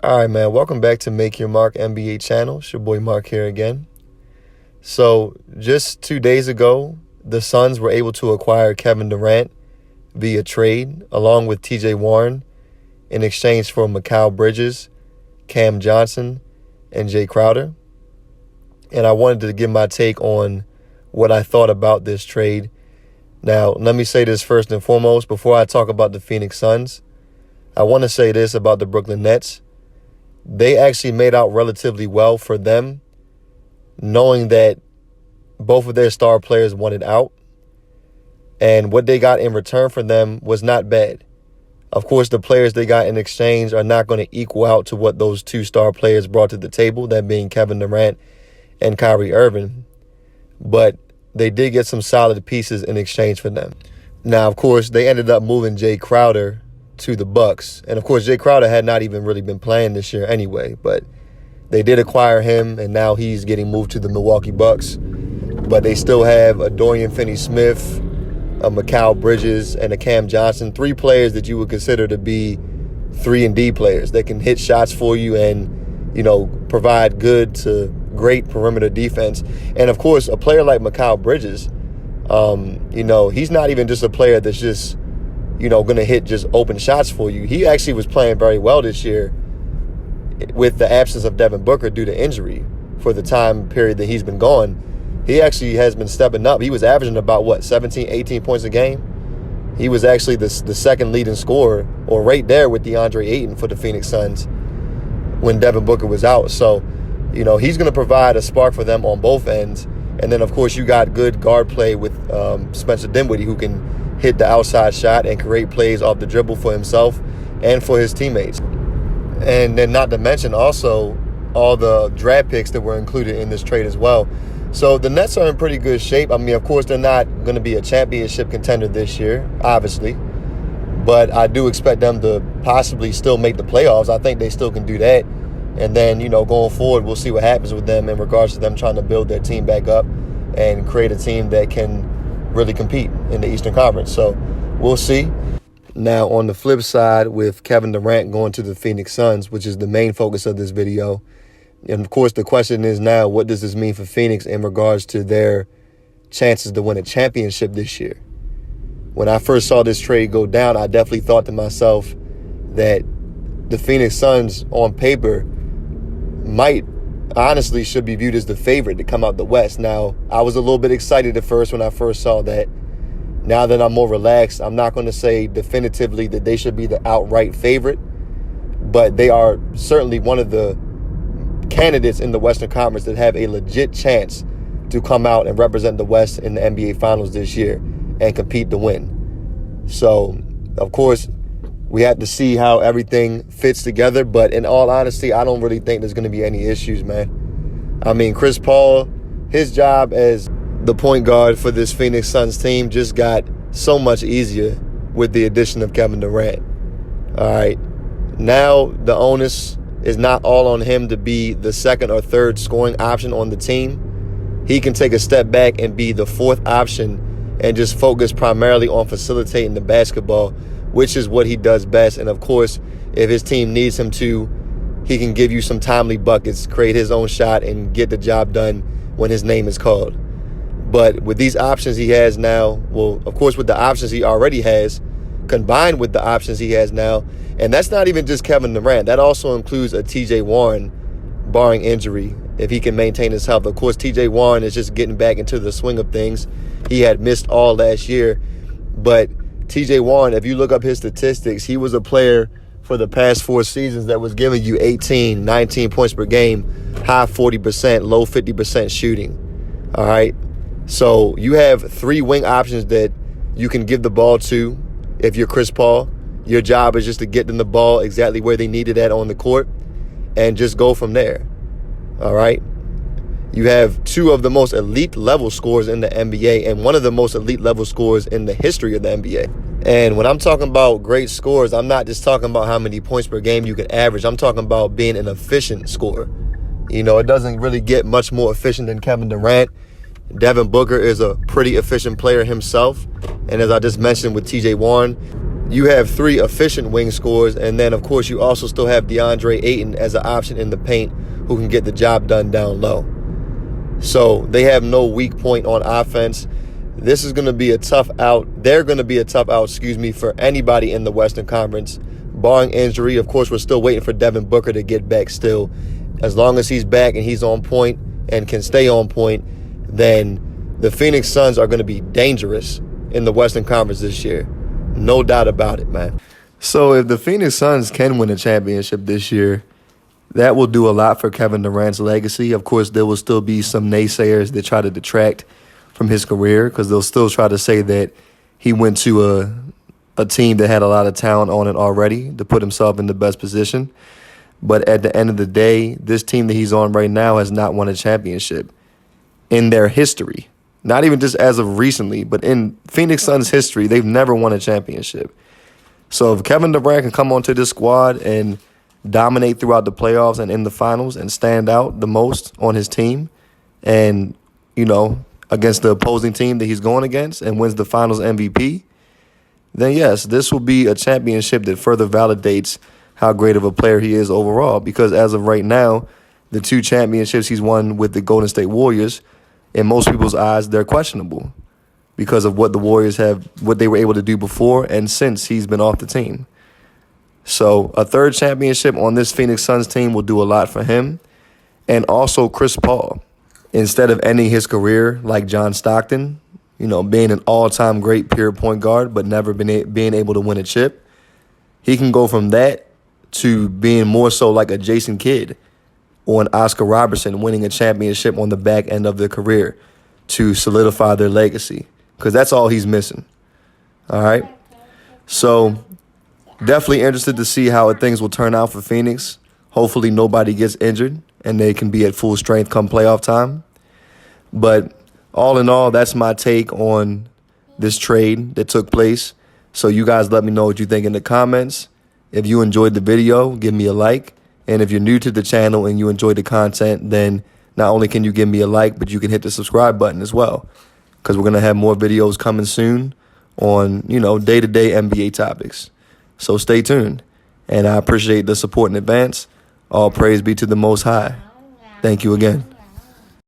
All right, man. Welcome back to Make Your Mark NBA channel. It's your boy Mark here again. So just 2 days ago, the Suns were able to acquire Kevin Durant via trade, along with TJ Warren, in exchange for Mikal Bridges, Cam Johnson, and Jay Crowder. And I wanted to give my take on what I thought about this trade. Now, let me say this first and foremost. Before I talk about the Phoenix Suns, I want to say this about the Brooklyn Nets. They actually made out relatively well for them, knowing that both of their star players wanted out. And what they got in return for them was not bad. Of course, the players they got in exchange are not going to equal out to what those two star players brought to the table, that being Kevin Durant and Kyrie Irving. But they did get some solid pieces in exchange for them. Now, of course, they ended up moving Jay Crowder to the Bucks. And, of course, Jay Crowder had not even really been playing this year anyway. But they did acquire him, and now he's getting moved to the Milwaukee Bucks. But they still have a Dorian Finney-Smith, a Mikal Bridges, and a Cam Johnson. 3 players that you would consider to be 3-and-D players that can hit shots for you and, provide good to great perimeter defense. And, of course, a player like Mikal Bridges, he's not even just a player that's just, going to hit just open shots for you. He actually was playing very well this year with the absence of Devin Booker due to injury for the time period that he's been gone. He actually has been stepping up. He was averaging about, 17, 18 points a game. He was actually the second leading scorer, or right there with DeAndre Ayton for the Phoenix Suns when Devin Booker was out. So, he's going to provide a spark for them on both ends. And then, of course, you got good guard play with Spencer Dinwiddie, who can hit the outside shot and create plays off the dribble for himself and for his teammates. And then not to mention also all the draft picks that were included in this trade as well. So the Nets are in pretty good shape. I mean, of course, they're not going to be a championship contender this year, obviously. But I do expect them to possibly still make the playoffs. I think they still can do that. And then, going forward, we'll see what happens with them in regards to them trying to build their team back up and create a team that can really compete in the Eastern Conference. So we'll see. Now, on the flip side, with Kevin Durant going to the Phoenix Suns, which is the main focus of this video, and of course, the question is now, what does this mean for Phoenix in regards to their chances to win a championship this year? When I first saw this trade go down, I definitely thought to myself that the Phoenix Suns, on paper, honestly should be viewed as the favorite to come out the West. Now, I was a little bit excited at first when I first saw that. Now that I'm more relaxed, I'm not going to say definitively that they should be the outright favorite, but they are certainly one of the candidates in the Western Conference that have a legit chance to come out and represent the West in the NBA Finals this year and compete to win. So, of course, we have to see how everything fits together, but in all honesty, I don't really think there's going to be any issues, man. I mean, Chris Paul, his job as the point guard for this Phoenix Suns team just got so much easier with the addition of Kevin Durant. All right. Now the onus is not all on him to be the second or third scoring option on the team. He can take a step back and be the fourth option and just focus primarily on facilitating the basketball, which is what he does best. And, of course, if his team needs him to, he can give you some timely buckets, create his own shot, and get the job done when his name is called. But with these options he has now, well, of course, with the options he already has, combined with the options he has now, and that's not even just Kevin Durant. That also includes a TJ Warren, barring injury, if he can maintain his health. Of course, TJ Warren is just getting back into the swing of things. He had missed all last year, but TJ Warren, if you look up his statistics, he was a player for the past 4 seasons that was giving you 18, 19 points per game, high 40%, low 50% shooting. All right. So you have 3 wing options that you can give the ball to if you're Chris Paul. Your job is just to get them the ball exactly where they need it at on the court and just go from there. All right. You have 2 of the most elite level scorers in the NBA and one of the most elite level scorers in the history of the NBA. And when I'm talking about great scores, I'm not just talking about how many points per game you can average. I'm talking about being an efficient scorer. It doesn't really get much more efficient than Kevin Durant. Devin Booker is a pretty efficient player himself. And as I just mentioned with TJ Warren, you have 3 efficient wing scorers, and then, of course, you also still have DeAndre Ayton as an option in the paint who can get the job done down low. So they have no weak point on offense. This is going to be a tough out. They're going to be a tough out, for anybody in the Western Conference, barring injury. Of course, we're still waiting for Devin Booker to get back still. As long as he's back and he's on point and can stay on point, then the Phoenix Suns are going to be dangerous in the Western Conference this year. No doubt about it, man. So if the Phoenix Suns can win a championship this year, that will do a lot for Kevin Durant's legacy. Of course, there will still be some naysayers that try to detract from his career because they'll still try to say that he went to a team that had a lot of talent on it already to put himself in the best position. But at the end of the day, this team that he's on right now has not won a championship in their history. Not even just as of recently, but in Phoenix Suns history, they've never won a championship. So if Kevin Durant can come onto this squad and dominate throughout the playoffs and in the finals and stand out the most on his team and, against the opposing team that he's going against and wins the finals MVP, then yes, this will be a championship that further validates how great of a player he is overall. Because as of right now, the 2 championships he's won with the Golden State Warriors, in most people's eyes, they're questionable because of what the Warriors what they were able to do before and since he's been off the team. So a 3rd championship on this Phoenix Suns team will do a lot for him. And also Chris Paul. Instead of ending his career like John Stockton, being an all-time great pure point guard but never being able to win a chip, he can go from that to being more so like a Jason Kidd or an Oscar Robertson winning a championship on the back end of their career to solidify their legacy, because that's all he's missing. All right? So definitely interested to see how things will turn out for Phoenix. Hopefully nobody gets injured and they can be at full strength come playoff time. But all in all, that's my take on this trade that took place. So you guys let me know what you think in the comments. If you enjoyed the video, give me a like. And if you're new to the channel and you enjoy the content, then not only can you give me a like, but you can hit the subscribe button as well. Because we're going to have more videos coming soon on, day-to-day NBA topics. So stay tuned. And I appreciate the support in advance. All praise be to the Most High. Thank you again.